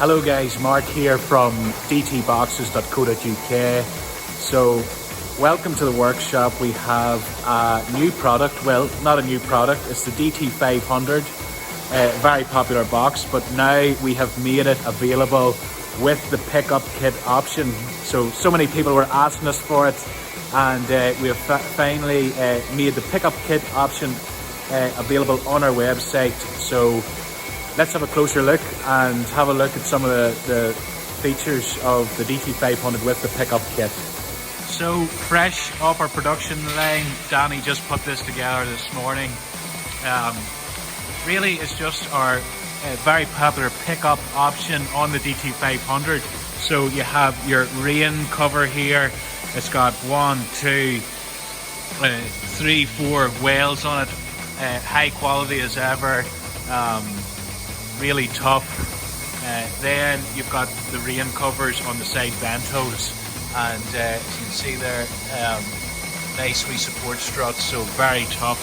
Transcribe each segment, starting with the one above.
Hello guys, Mark here from DT-500, etc.The. So welcome to the workshop. We have a new product, well not a new product, it's the DT-500, a very popular box, but now we have made it available with the pickup kit option. So many people were asking us for it, and we have finally made the pickup kit option available on our website. So let's have a closer look and have a look at some of the features of the DT-500 with the pickup kit. So fresh off our production line, Danny just put this together this morning. Really it's just our very popular pickup option on the DT-500. So you have your rain cover here. It's got 1, 2, 3, 4 whales on it. High quality as ever. Really tough. Then you've got the rain covers on the side bentos, and as you can see there, nice wee support struts, so very tough.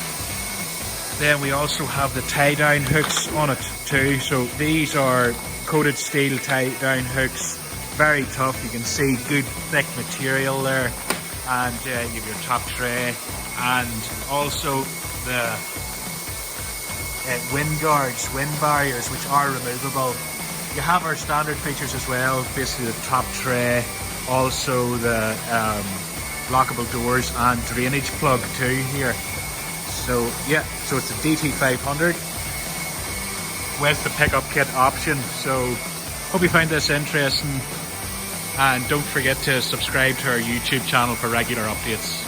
Then we also have the tie down hooks on it too. So these are coated steel tie down hooks, very tough. You can see good thick material there, and you have your top tray, and also the wind guards, wind barriers, which are removable. You have our standard features as well, basically the top tray, also the lockable doors and drainage plug too here. So yeah, so it's a DT-500 with the pickup kit option. So hope you find this interesting, and don't forget to subscribe to our YouTube channel for regular updates.